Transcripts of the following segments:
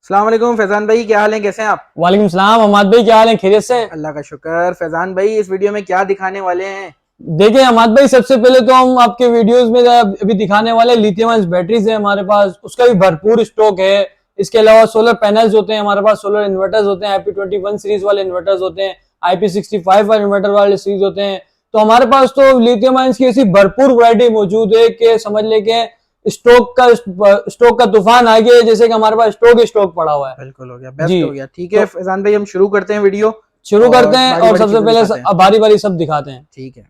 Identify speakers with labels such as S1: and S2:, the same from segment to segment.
S1: अस्सलाम वालेकुम फैजान भाई, क्या हाल है, कैसे हैं आप?
S2: वालेकुम सलाम अहमद भाई, क्या हाल है? खैरियत से?
S1: अल्लाह का शुक्र। फैजान भाई, इस वीडियो में क्या दिखाने वाले हैं?
S2: देखिए अहमद भाई, सबसे पहले तो हम आपके वीडियोस में अभी दिखाने वाले लिथियम आयन बैटरीज है हमारे पास, उसका भी भरपूर स्टॉक है। इसके अलावा सोलर पैनल्स होते हैं हमारे पास, सोलर इन्वर्टर्स होते हैं, IP21 सीरीज वाले इन्वर्टर्स होते हैं, IP65 वाले इन्वर्टर वाले सीरीज होते हैं। तो हमारे पास तो लिथियम आयन की ऐसी भरपूर वैरायटी मौजूद है कि समझ ले के स्टॉक का तूफान आ गया, जैसे कि हमारे पास स्टॉक पड़ा हुआ है।
S1: बिल्कुल हो गया, बेस्ट
S2: जी
S1: हो गया। ठीक है
S2: तो
S1: फैजान भाई, हम शुरू करते हैं वीडियो।
S2: शुरू
S1: और
S2: करते हैं
S1: बारी
S2: और
S1: बारी
S2: सबसे
S1: चीजें
S2: पहले
S1: दिखाते हैं।
S2: बारी बारी सब दिखाते हैं।
S1: ठीक है।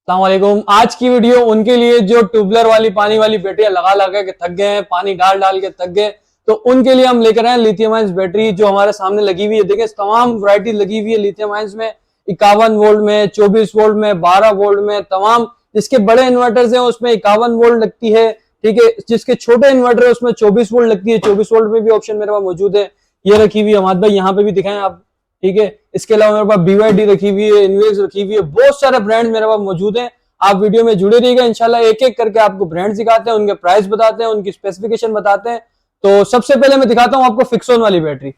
S2: अस्सलामुअलैकुम। आज की वीडियो उनके लिए जो ट्यूबलर वाली पानी वाली बैटरियां लगा लगा के थक गए हैं, पानी डाल डाल के थक गए, तो उनके लिए हम लेकर आए लिथियम आयन बैटरी जो हमारे सामने लगी हुई है। देखें, तमाम वैरायटी लगी हुई है लिथियम आयन में, 51 वोल्ट में, 24 वोल्ट में, 12 वोल्ट में, तमाम। जिसके बड़े इन्वर्टर्स हैं उसमें 51 वोल्ट लगती है, ठीक है। जिसके छोटे इन्वर्टर है उसमें 24 वोल्ट लगती है। 24 वोल्ट में भी ऑप्शन मेरे पास मौजूद है। ये रखी हुई है हमारे भाई, यहाँ पे भी दिखाएं आप, ठीक है। इसके अलावा मेरे पास BYD रखी हुई है, इनवेक्स रखी हुई है, बहुत सारे ब्रांड मेरे पास मौजूद हैं। आप वीडियो में जुड़े रहिएगा, इंशाल्लाह एक एक करके आपको ब्रांड दिखाते हैं, उनके प्राइस बताते हैं, उनकी स्पेसिफिकेशन बताते हैं। तो सबसे पहले मैं दिखाता हूं आपको फिक्सोन वाली बैटरी।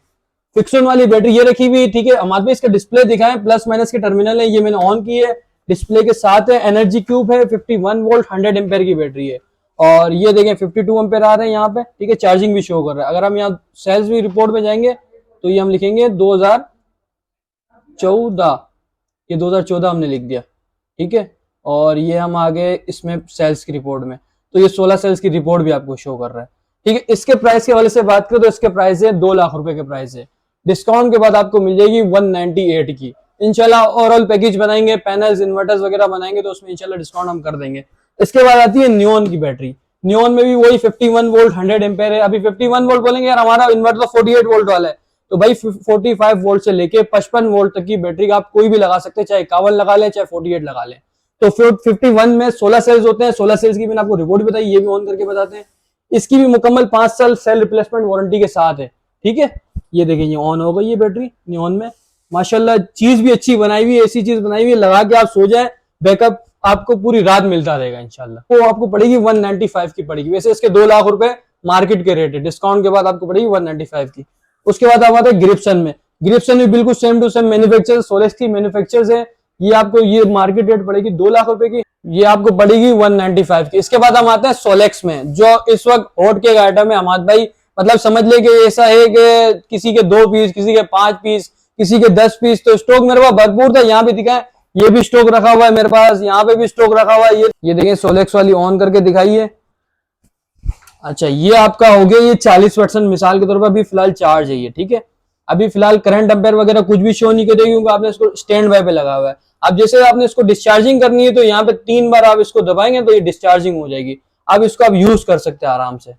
S2: फिक्सोन वाली बैटरी ये रखी हुई, ठीक है। हमारे पास इसका डिस्प्ले दिखाएं, प्लस माइनस के टर्मिनल है, ये मैंने ऑन की है। डिस्प्ले के साथ है, एनर्जी क्यूब है, 51 वोल्ट 100 एम्पेयर की बैटरी है। और ये देखें 52 एम्पेयर आ रहे हैं यहाँ पे, ठीक है। चार्जिंग भी शो कर रहा है। अगर हम यहाँ सेल्स भी रिपोर्ट में जाएंगे तो ये हम लिखेंगे 2014, ये 2014 हमने लिख दिया, ठीक है। और ये हम आगे इसमें सेल्स की रिपोर्ट में, तो ये 16 सेल्स की रिपोर्ट भी आपको शो कर रहा है, ठीक है। इसके प्राइस के हवाले से बात करें तो इसके प्राइस है 2 लाख रुपए के प्राइस है। डिस्काउंट के बाद आपको मिल जाएगी 198 की। इंशाल्लाह ओवरऑल पैकेज बनाएंगे, पैनल्स इन्वर्टर्स वगैरह बनाएंगे तो उसमें इंशाल्लाह डिस्काउंट हम कर देंगे। इसके बाद आती है नियोन की बैटरी। नियोन में भी वही 51 वोल्ट 100 एम्पेयर है। अभी 51 वोल्ट बोलेंगे यार, हमारा इन्वर्टर तो 48 वोल्ट वाला है, तो भाई 45 वोल्ट से लेके 55 वोल्ट तक की बैटरी का आप कोई भी लगा सकते हैं, चाहे 51 लगा लें चाहे 48 लगा लें। तो 51 में 16 सेल्स होते हैं। 16 सेल्स की मैंने आपको रिपोर्ट बताई, ये भी ऑन करके बताते हैं। इसकी भी मुकम्मल 5 साल सेल रिप्लेसमेंट वारंटी के साथ है, ठीक है। ये देखिए ये ऑन हो गई ये बैटरी नियोन में, माशाल्लाह चीज भी अच्छी बनाई हुई है, ऐसी चीज बनाई हुई है लगा के आप सो जाए, बैकअप आपको पूरी रात मिलता रहेगा इंशाल्लाह। तो आपको पड़ेगी 195 की पड़ेगी। वैसे इसके 2 लाख रुपए मार्केट के रेट है, डिस्काउंट के बाद आपको पड़ेगी 195 की। उसके बाद आप आते हैं ग्रिप्सन में। ग्रिप्सन भी बिल्कुल same to same manufacture, Solex की मैन्युफैक्चर्स है। ये आपको ये मार्केट रेट पड़ेगी 2 लाख रुपए की, ये आपको पड़ेगी 195 की। इसके बाद हम आते हैं सोलेक्स में, जो इस वक्त हॉट केक आइटम है हमारे भाई। मतलब समझ ले कि ऐसा है कि किसी के 2 पीस, किसी के 5 पीस, किसी के 10 पीस। तो स्टॉक मेरे पास भरपूर था, यहाँ भी दिखा है, ये भी स्टॉक रखा हुआ है मेरे पास, यहाँ पे भी स्टॉक रखा हुआ है। ये देखिए सोलेक्स वाली ऑन करके दिखाइए। अच्छा, ये आपका हो गया ये 40% मिसाल के तौर पर अभी फिलहाल चार्ज है ये, ठीक है। अभी फिलहाल करंट अम्पेयर वगैरह कुछ भी शो नहीं करेगी क्योंकि आपने इसको स्टैंड बाय पे लगा हुआ है। अब जैसे आपने इसको डिस्चार्जिंग करनी है तो यहाँ पे 3 बार आप इसको दबाएंगे तो ये डिस्चार्जिंग हो जाएगी। अब इसको आप यूज कर सकते हैं आराम से।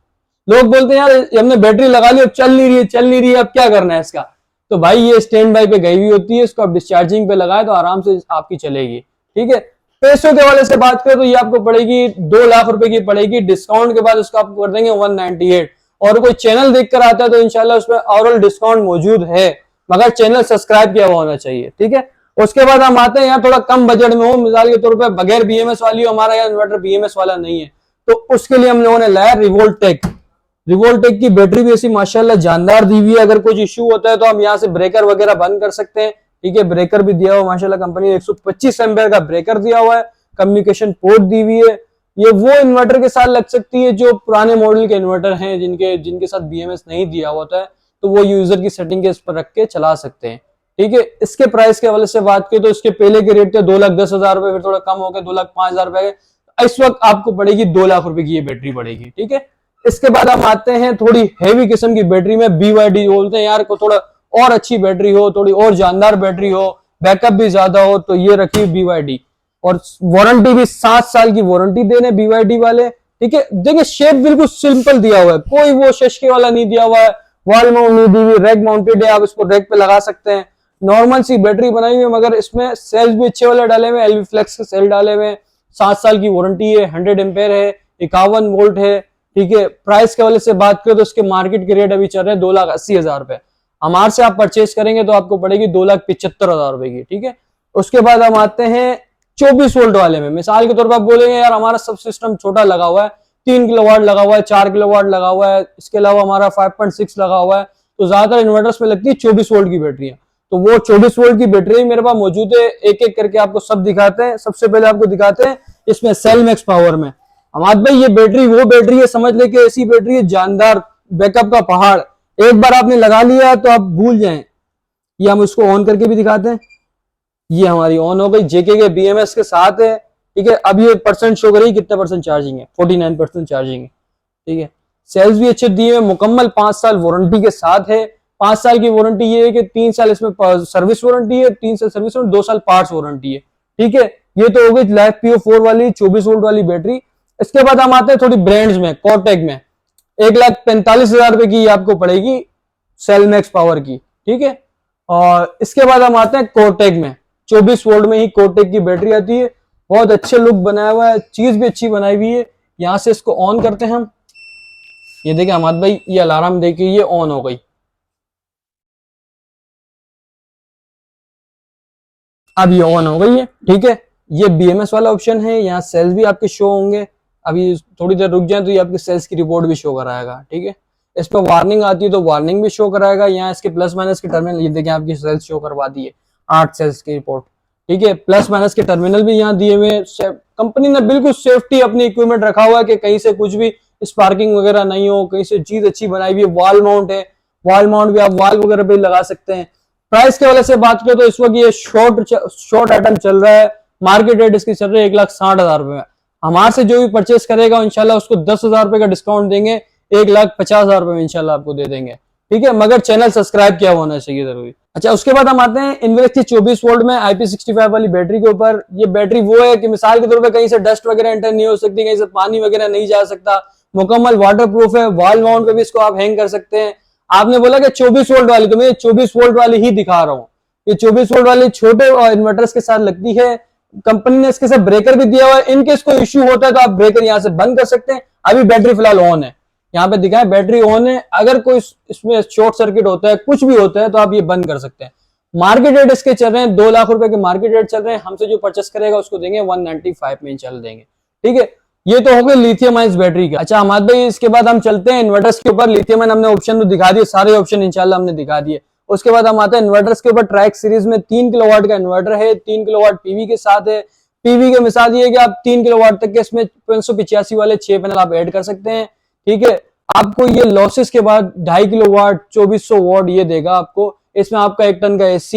S2: लोग बोलते हैं यार हमने बैटरी लगा ली, अब चल नहीं रही है, अब क्या करना है इसका। तो भाई ये स्टैंड बाय पे गई हुई होती है, इसको आप डिस्चार्जिंग पे लगाए तो आराम से आपकी चलेगी, ठीक है। पैसों के वाले से बात करें तो ये आपको पड़ेगी 2 लाख रुपए की पड़ेगी। डिस्काउंट के बाद उसको आपको कर देंगे 198। और कोई चैनल देखकर आता है तो इंशाल्लाह उसमें ओवरऑल डिस्काउंट मौजूद है, मगर चैनल सब्सक्राइब किया हुआ होना चाहिए, ठीक है। उसके बाद हम आते हैं यहाँ थोड़ा कम बजट में हो, मिसाल के तौर पर बगैर BMS वाली हो, हमारा यहाँ इन्वर्टर BMS वाला नहीं है, तो उसके लिए हम लोगों ने लाया रिवोल्टेक। रिवोल्टेक की बैटरी भी ऐसी माशाल्लाह जानदार दी हुई है। अगर कुछ इश्यू होता है तो हम यहाँ से ब्रेकर वगैरह बंद कर सकते हैं, ठीक है। ब्रेकर भी दिया हुआ माशाल्लाह, कंपनी ने 125 एम्पेयर का ब्रेकर दिया हुआ है, कम्युनिकेशन पोर्ट दी हुई है। ये वो इन्वर्टर के साथ लग सकती है जो पुराने मॉडल के इन्वर्टर हैं जिनके साथ BMS नहीं दिया होता है, तो वो यूजर की सेटिंग के इस पर रख के चला सकते हैं, ठीक है। इसके प्राइस के हवाले से बात करें तो इसके पहले के रेट थे 2,10,000 रुपए, फिर थोड़ा कम हो गया 2,05,000 रुपए। इस वक्त आपको पड़ेगी 2 लाख रुपए की ये बैटरी पड़ेगी, ठीक है। इसके बाद हम आते हैं थोड़ी हैवी किस्म की बैटरी में। BYD बोलते हैं यार को थोड़ा और अच्छी बैटरी हो, थोड़ी और जानदार बैटरी हो, बैकअप भी ज्यादा हो, तो ये रखी BYD। और वारंटी भी 7 साल की वारंटी दे रहे BYD वाले। ठीक है, देखिए शेप बिल्कुल सिंपल दिया हुआ है, कोई वो शशके वाला नहीं दिया हुआ है, वॉल माउंट नहीं दी हुई, रैक माउंटेड है, आप इसको रैक पे लगा सकते हैं। नॉर्मल सी बैटरी बनाई हुई है, मगर इसमें सेल्स भी अच्छे वाले डाले हुए हैं, LV फ्लेक्स के सेल डाले हुए हैं, 7 साल की वारंटी है, 100 एम्पेयर है, 51 वोल्ट है। ठीक है, प्राइस के वाले से बात करें तो इसके मार्केट के रेट अभी चल रहे हैं 2,80,000 रुपए। हमारे से आप परचेज करेंगे तो आपको पड़ेगी 2,75,000 रुपए की। ठीक है, उसके बाद हम आते हैं 24 वोल्ट वाले में। मिसाल के तौर पर आप बोलेंगे यार हमारा सब सिस्टम छोटा लगा हुआ है, 3 किलोवाट लगा हुआ है, 4 किलोवाट लगा हुआ है, इसके अलावा हमारा 5.6 लगा हुआ है, तो ज्यादातर इन्वर्टर्स में लगती है 24 वोल्ट की बैटरियां। तो वो 24 वोल्ट की बैटरी मेरे पास मौजूद है, एक एक करके आपको सब दिखाते हैं। सबसे पहले आपको दिखाते हैं इसमें सेल मैक्स पावर में। हमाद भाई ये बैटरी वो बैटरी है, समझ ले कि ऐसी बैटरी है जानदार, बैकअप का पहाड़। एक बार आपने लगा लिया तो आप भूल जाएं। ये हम इसको ऑन करके भी दिखाते हैं, ये हमारी ऑन हो गई, जेके के BMS के साथ है। ठीक है, अब ये परसेंट शो करेगी कितना परसेंट चार्जिंग है, 49% चार्जिंग है। ठीक है, सेल्स भी अच्छे दिए हुए, मुकम्मल 5 साल वारंटी के साथ है। 5 साल की वारंटी ये है कि 3 साल इसमें सर्विस वारंटी है, 3 साल सर्विस वारंटी, 2 साल पार्ट्स वारंटी है। ठीक है, ये तो हो गई LiFePO4 वाली 24 वोल्ट वाली बैटरी। इसके बाद हम आते हैं थोड़ी ब्रांड्स में, कोटेक में 1,45,000 रुपए की आपको पड़ेगी सेल मैक्स पावर की। ठीक है, और इसके बाद हम आते हैं कोटेक में, 24 वोल्ट में ही कोटेक की बैटरी आती है, बहुत अच्छे लुक बनाया हुआ है, चीज भी अच्छी बनाई हुई है। यहां से इसको ऑन करते हैं हम, ये देखिए हमाद भाई ये अलार्म देखिए ये ऑन हो गई। अब ये ऑन हो गई है। ठीक है, ये BMS वाला ऑप्शन है, यहाँ सेल्स भी आपके शो होंगे। अभी थोड़ी देर रुक जाए तो ये आपके सेल्स की रिपोर्ट भी शो कराएगा। ठीक है, इस पर वार्निंग आती है तो वार्निंग भी शो कराएगा। यहाँ इसके प्लस माइनस के टर्मिनल ये देखिए आपकी सेल्स शो करवा दी है, 8 सेल्स की रिपोर्ट। ठीक है, प्लस माइनस के टर्मिनल भी यहाँ दिए हुए। कंपनी ने बिल्कुल सेफ्टी अपनी इक्विपमेंट रखा हुआ है कि कहीं से कुछ भी स्पार्किंग वगैरह नहीं हो, कहीं से चीज अच्छी बनाई हुई है। वॉल माउंट है, वॉल माउंट भी आप वॉल वगैरह भी लगा सकते हैं। प्राइस के वाले से बात करें तो इस वक्त ये शॉर्ट आइटम चल रहा है, मार्केट रेट इसकी चल रही है 1,60,000 रुपए में। हमारे से जो भी परचेस करेगा इंशाल्लाह उसको 10,000 रुपए का डिस्काउंट देंगे, 1,50,000 रुपए में इंशाल्लाह आपको दे देंगे। ठीक है, मगर चैनल सब्सक्राइब किया होना चाहिए जरूरी। अच्छा, उसके बाद हम आते हैं इन्वेक्स की 24 वोल्ट में IP65 वाली बैटरी के ऊपर। ये बैटरी वो है कि मिसाल के तौर पर कहीं से डस्ट वगैरह एंटर नहीं हो सकती, कहीं से पानी वगैरह नहीं जा सकता, मुकम्मल वाटर प्रूफ है। वॉल माउंट पे भी इसको आप हैंग कर सकते हैं। आपने बोला कि 24 वोल्ट वाली, तो मैं 24 वोल्ट वाली ही दिखा रहा हूँ। ये 24 वोल्ट वाली छोटे इन्वर्टर्स के साथ लगती है। कंपनी ने इसके साथ ब्रेकर भी दिया हुआ है, इनकेस कोई इश्यू होता है तो आप ब्रेकर यहाँ से बंद कर सकते हैं। अभी बैटरी फिलहाल ऑन है, यहाँ पे दिखा है बैटरी ऑन है। अगर कोई इसमें शॉर्ट सर्किट होता है, कुछ भी होता है, तो आप ये बंद कर सकते हैं। मार्केट रेट इसके चल रहे हैं 2 लाख रुपए के मार्केट रेट चल रहे हैं। हमसे जो परचेस करेगा उसको देंगे 195 में चल देंगे। ठीक है, ये तो हो गए लिथियम आयन बैटरी का। अच्छा हमाद भाई, इसके बाद हम चलते हैं इन्वर्टर्स के ऊपर। लिथियम आयन हमने ऑप्शन तो दिखा दिए, सारे ऑप्शन इंशाल्लाह हमने दिखा दिए। उसके बाद हम आते हैं इन्वर्टर्स के ऊपर। ट्रैक सीरीज में 3 किलोवाट का इन्वर्टर है, 3 किलोवाट PV के साथ है। PV के मिसाल ये है कि आप 3 किलोवाट तक के इसमें 585 वाले 6 पैनल आप ऐड कर सकते हैं। ठीक है, आपको ये लॉसेस के बाद 2.5 किलोवाट 2400 वॉट ये देगा आपको। इसमें आपका 1 टन का AC,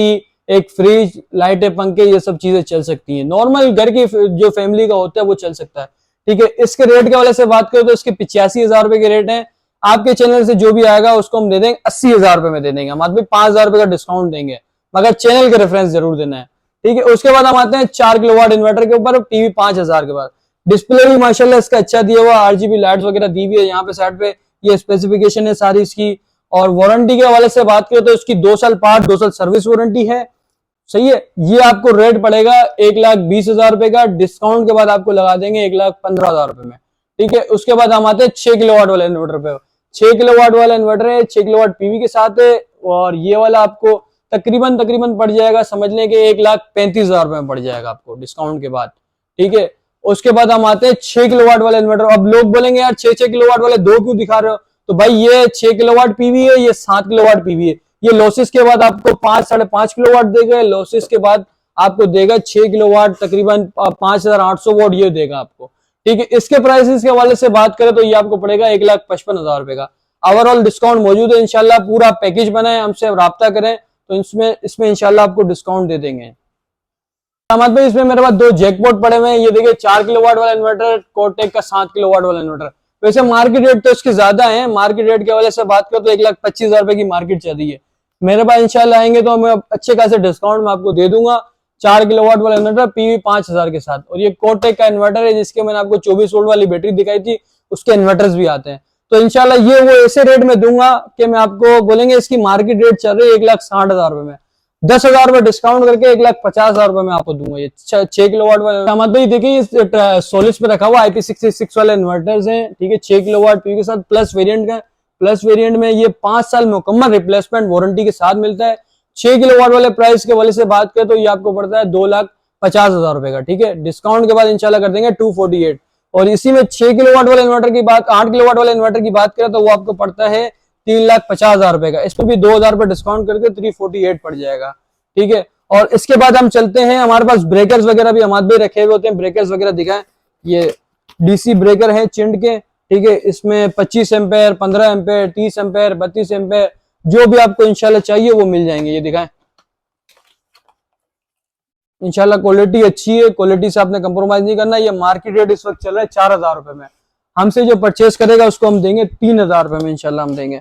S2: एक फ्रिज, लाइटें, पंखे, ये सब चीजें चल सकती हैं। नॉर्मल घर की जो फैमिली का होता है वो चल सकता है। ठीक है, इसके रेट के वाले से बात करें तो इसके 85,000 रुपए के रेट हैं। आपके चैनल से जो भी आएगा उसको हम दे देंगे 80,000 रुपए में दे देंगे। हम आदमी 5,000 रुपए का डिस्काउंट देंगे, मगर चैनल के रेफरेंस जरूर देना है। ठीक है, उसके बाद हम आते हैं 4 किलोवाट इन्वर्टर के ऊपर। PV 5,000 के बाद डिस्प्ले भी माशाल्लाह इसका अच्छा दिया हुआ, RGB लाइट्स वगैरह दी हुई है। यहाँ पे साइड पे ये स्पेसिफिकेशन है सारी इसकी। और वारंटी के हवाले से बात करें तो इसकी 2 साल पार्ट, 2 साल सर्विस वारंटी है। सही है, ये आपको रेट पड़ेगा 1,20,000 रुपए का। डिस्काउंट के बाद आपको लगा देंगे 1,15,000 रुपए में। ठीक है, उसके बाद हम आते हैं 6 किलोवाट वाले इन्वर्टर पे। 6 किलोवाट वाला इन्वर्टर है, 6 किलोवाट PV के साथ है। और ये वाला आपको तकरीबन पड़ जाएगा, समझ लें कि 1,35,000 रुपए में पड़ जाएगा आपको डिस्काउंट के बाद। ठीक है, उसके बाद हम आते हैं 6 किलोवाट वाले इन्वर्टर। अब लोग बोलेंगे यार 6 किलोवाट वाले दो क्यों दिखा रहे हो? तो भाई ये 6 किलोवाट PV है, ये 7 किलोवाट PV है। ये लॉसेस के बाद आपको 5-5.5 किलोवाट देगा। लॉसेस के बाद आपको देगा 6 किलोवाट तकरीबन 5,800 वॉट ये देगा आपको। ठीक है, इसके प्राइसेस के हवाले से बात करें तो ये आपको पड़ेगा 1,55,000 रुपए का। ओवरऑल डिस्काउंट मौजूद है इंशाल्लाह। पूरा पैकेज बनाए, हमसे राब्ता करें तो इसमें इंशाल्लाह आपको डिस्काउंट दे देंगे। अहमद भाई, इसमें मेरे पास 2 जैकपॉट पड़े हुए हैं। ये देखिए 4 किलोवाट वाला इन्वर्टर, कोटेक का 7 किलोवाट वाला इन्वर्टर। वैसे मार्केट रेट तो इसके ज्यादा है। मार्केट रेट के हवाले से बात करें तो 1,25,000 रुपए की मार्केट चल रही है। मेरे पास इंशाल्लाह आएंगे तो मैं अच्छे खासे डिस्काउंट में आपको दे दूंगा। 4 किलोवाट वाला इन्वर्टर पीवी 5000 के साथ। और ये कोटेक का इन्वर्टर है जिसके मैंने आपको 24 वोल्ट वाली बैटरी दिखाई थी, उसके इन्वर्टर्स भी आते हैं। तो इंशाल्लाह ये वो ऐसे रेट में दूंगा कि मैं आपको बोलेंगे इसकी मार्केट रेट चल रही है 1,60,000 रुपए में, 10,000 रुपए डिस्काउंट करके 1,50,000 रुपए में आपको दूंगा। ये 6 किलोवाट वाला अहमद भाई देखिए सोलिस पे रखा हुआ IP66 वाले इन्वर्टर्स हैं, ठीक है, 6 किलोवाट पीवी के साथ प्लस वेरिएंट का। प्लस वेरिएंट में ये 5 साल मुकम्मल रिप्लेसमेंट वारंटी के साथ मिलता है। 6 किलोवाट वाले प्राइस के वाले से बात करें तो ये आपको पड़ता है 2,50,000 रुपए का, ठीक है। डिस्काउंट के बाद इंशाल्लाह कर देंगे 248। और इसी में 6 किलोवाट वाले इन्वर्टर की बात, 8 किलोवाट वाले इन्वर्टर की बात करें तो वो आपको पड़ता है 3,50,000 रुपए का। इस पर भी 2,000 रुपए डिस्काउंट करके 348 पड़ जाएगा, ठीक है। और इसके बाद हम चलते हैं, हमारे पास ब्रेकर्स वगैरह भी हमारे भी रखे हुए होते हैं, ब्रेकर्स वगैरह दिखाएं। ये डीसी ब्रेकर है चिंड के, ठीक है। इसमें 25 एम्पेयर, 15 एम्पेयर, 30 एम्पेयर, 32 एम्पेयर, जो भी आपको इंशाल्लाह चाहिए वो मिल जाएंगे। ये दिखाएं, इंशाल्लाह क्वालिटी अच्छी है, क्वालिटी से आपने कंप्रोमाइज नहीं करना। ये मार्केट रेट इस वक्त चल रहा है 4,000 रुपए में, हमसे जो परचेस करेगा उसको हम देंगे 3,000 रुपए में इंशाल्लाह हम देंगे।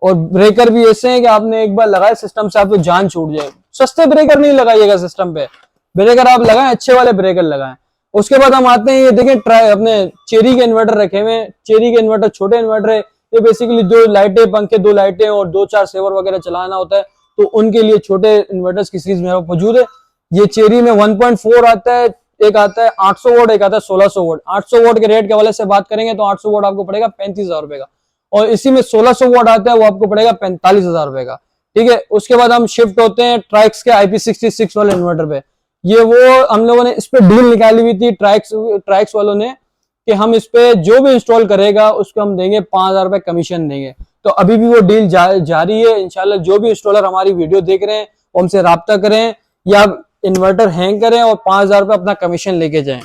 S2: और ब्रेकर भी ऐसे हैं कि आपने एक बार लगाए सिस्टम से आपको जान छूट जाए। सस्ते ब्रेकर नहीं लगाइएगा सिस्टम पे, ब्रेकर आप लगाएं अच्छे वाले ब्रेकर लगाएं। उसके बाद हम आते हैं, ये देखें अपने चेरी के इन्वर्टर रखे हुए हैं। चेरी के इन्वर्टर छोटे इन्वर्टर है, ये बेसिकली 2 लाइटें, पंखे, 2 लाइटें और 2-4 सेवर वगैरह चलाना होता है, तो उनके लिए छोटे इन्वर्टर्स की सीरीज मेरे पास मौजूद है। ये चेरी में 1.4 आता है, एक आता है 800 वोट, एक आता है 1600 वोट। 800 वोट के रेट के वाले से बात करेंगे तो 800 वोट आपको पड़ेगा 35,000 रुपए का। और इसी में 1600 वोट आता है वो आपको पड़ेगा 45,000 रुपए का, ठीक है। उसके बाद हम शिफ्ट होते हैं ट्राइक्स के IP66 वाले इन्वर्टर पे। ये वो हम लोगों ने इस पे डील निकाली हुई थी ट्राइक्स वालों ने कि हम इस पे जो भी इंस्टॉल करेगा उसको हम देंगे 5,000 रुपए कमीशन देंगे। तो अभी भी वो डील जारी है। इंशाल्लाह जो भी इंस्टॉलर हमारी वीडियो देख रहे हैं वो हमसे राब्ता करें या इन्वर्टर हैंग करें और 5,000 रुपए अपना कमीशन लेके जाएं,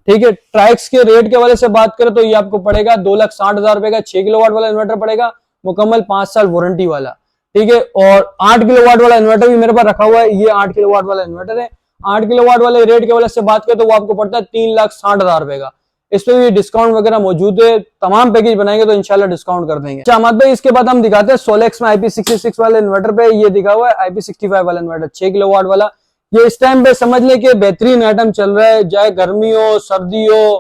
S2: ठीक है। ट्राइक्स के रेट के वाले से बात करें तो ये आपको पड़ेगा 2,60,000 रुपए का। 6 किलोवाट वाला इन्वर्टर पड़ेगा, मुकम्मल 5 साल वारंटी वाला, ठीक है। और 8 किलोवाट वाला इन्वर्टर भी मेरे पास रखा हुआ है, ये 8 किलोवाट वाला इन्वर्टर है। 8 किलोवाट वाले रेट के वाले से बात करें तो वो आपको पड़ता है 3,60,000 रुपए का। इस पे भी डिस्काउंट वगैरह मौजूद है, तमाम पैकेज बनाएंगे तो इंशाल्लाह डिस्काउंट कर देंगे। अहमद भाई इसके बाद हम दिखाते हैं सोलेक्स में IP66 वाले इन्वर्टर पे। ये दिखा हुआ है IP65 वाला इन्वर्टर 6 किलोवाट वाला। ये इस टाइम पे समझ ले कि बेहतरीन आइटम चल रहा है, चाहे गर्मी हो, सर्दी हो,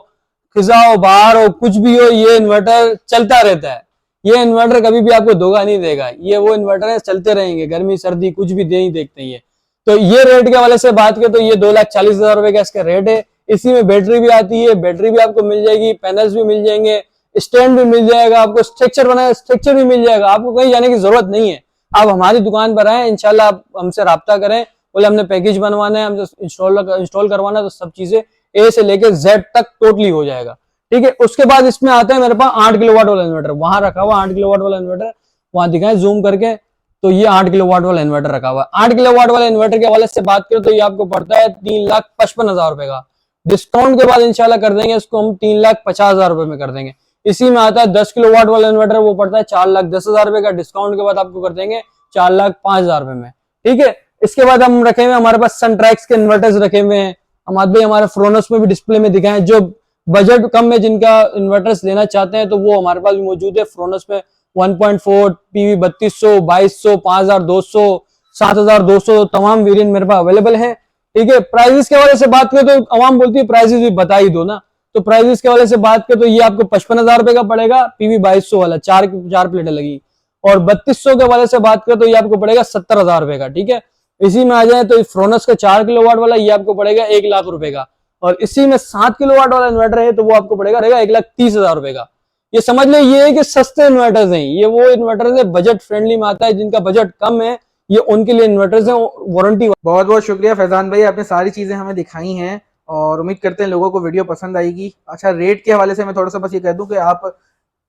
S2: खिजा हो, बाहर हो, कुछ भी हो, ये इन्वर्टर चलता रहता है। ये इन्वर्टर कभी भी आपको धोखा नहीं देगा। ये वो इन्वर्टर है, चलते रहेंगे, गर्मी सर्दी कुछ भी दे ही देखते हैं ये। तो ये रेट के वाले से बात करें तो ये 2,40,000 रुपए का इसका रेट है। इसी में बैटरी भी आती है, बैटरी भी आपको मिल जाएगी, पैनल्स भी मिल जाएंगे, स्टैंड भी मिल जाएगा, आपको स्ट्रक्चर भी मिल जाएगा। आपको कहीं जाने की जरूरत नहीं है, आप हमारी दुकान पर आए, इंशाल्लाह आप हमसे राब्ता करें, बोले हमने पैकेज बनवाना है, हमसे इंस्टॉल करवाना है, तो सब चीजें A से लेकर Z तक टोटली हो जाएगा, ठीक है। उसके बाद इसमें आता है मेरे पास 8 किलोवाट वाला इन्वर्टर, वहां रखा हुआ 8 किलोवाट वाला इन्वर्टर, वहां दिखाएं जूम करके, तो ये 8 किलोवाट वाला इन्वर्टर रखा हुआ है। 8 किलोवाट वाले इन्वर्टर के हवाले से बात करें तो ये आपको पड़ता है 3,55,000 रुपए का। डिस्काउंट के बाद इंशाल्लाह कर देंगे इसको हम 3,50,000 रुपए में कर देंगे। इसी में आता है 10 किलोवाट वाला इन्वर्टर, वो पड़ता है 4,10,000 रुपए का। डिस्काउंट के बाद आपको कर देंगे 4,05,000 रुपए में, ठीक है। इसके बाद हम रखे हुए हमारे पास सनट्रैक्स के इन्वर्टर्स रखे हुए हैं। हमारे भाई हमारे फ्रोनस में भी डिस्प्ले में दिखाएं, जो बजट कम में जिनका इन्वर्टर्स लेना चाहते हैं तो वो हमारे पास भी मौजूद है। फ्रोनस में 1.4 PV 3200, 2200, 5,200, 7,200 तमाम वेरिएंट मेरे पास अवेलेबल है, ठीक है। प्राइजेस के वाले से बात करें तो अवाम बोलती है प्राइजेस भी बता ही दो ना, तो प्राइजेस के वाले से बात करें तो ये आपको 55,000 रुपए का पड़ेगा। PV 2200 वाला, चार प्लेटें लगी। और 3200 के वाले से बात करें तो ये आपको पड़ेगा 70,000 रुपए का, ठीक है। इसी में आ जाए तो फ्रोनस का 4 किलोवाट वाला ये आपको पड़ेगा 1,00,000 रुपए का। और इसी में 7 किलोवाट वाला इन्वर्टर है तो वो आपको पड़ेगा 1,30,000 रुपए का। ये समझ ले ये है कि सस्ते इन्वर्टर्स हैं, ये वो इन्वर्टर्स है बजट फ्रेंडली में आता है, जिनका बजट कम है ये उनके लिए इन्वर्टर्स हैं वारंटी।
S1: बहुत बहुत शुक्रिया फैजान भाई, आपने सारी चीजें हमें दिखाई हैं और उम्मीद करते हैं लोगों को वीडियो पसंद आएगी। अच्छा, रेट के हवाले से मैं थोड़ा सा बस ये कह दूं कि आप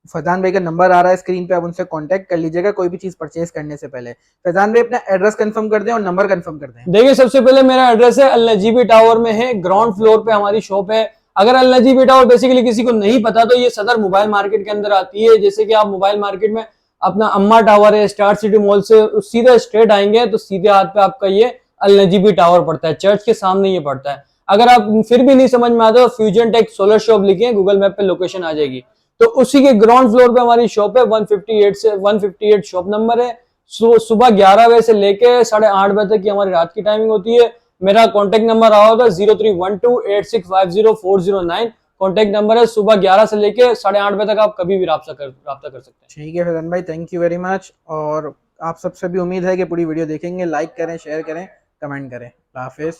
S1: फैजान भाई का नंबर आ रहा है स्क्रीन पे, आप उनसे कांटेक्ट कर लीजिएगा कोई भी चीज परचेज करने से पहले। फैजान भाई अपना एड्रेस कंफर्म कर दें और नंबर कंफर्म कर दें।
S2: देखिए सबसे पहले मेरा एड्रेस है अल नजीबी टावर में है, ग्राउंड फ्लोर पे हमारी शॉप है। अगर अल नजीबी टावर बेसिकली किसी को नहीं पता तो ये सदर मोबाइल मार्केट के अंदर आती है। जैसे कि आप मोबाइल मार्केट में अपना अम्मा टावर है, स्टार सिटी मॉल से सीधा स्ट्रेट आएंगे तो सीधे हाथ पे आपका ये अल नजीबी टावर पड़ता है, चर्च के सामने ये पड़ता है। अगर आप फिर भी नहीं समझ में आता तो फ्यूजन टेक सोलर शॉप लिखिए, गूगल मैप पे लोकेशन आ जाएगी। तो उसी के ग्राउंड फ्लोर पे हमारी शॉप है, 158 शॉप नंबर है। सुबह 11 बजे से लेके 8:30 बजे तक की हमारी रात की टाइमिंग होती है। मेरा कॉन्टेक्ट नंबर रहा होगा 031286504009। कॉन्टेक्ट नंबर है, सुबह 11 से लेके 8:30 बजे तक आप कभी भी राब्ता कर सकते हैं।
S1: ठीक है फैजान भाई, थैंक यू वेरी मच। और आप सबसे भी उम्मीद है कि पूरी वीडियो देखेंगे, लाइक करें, शेयर करें, कमेंट करें। अल्लाह हाफिज़।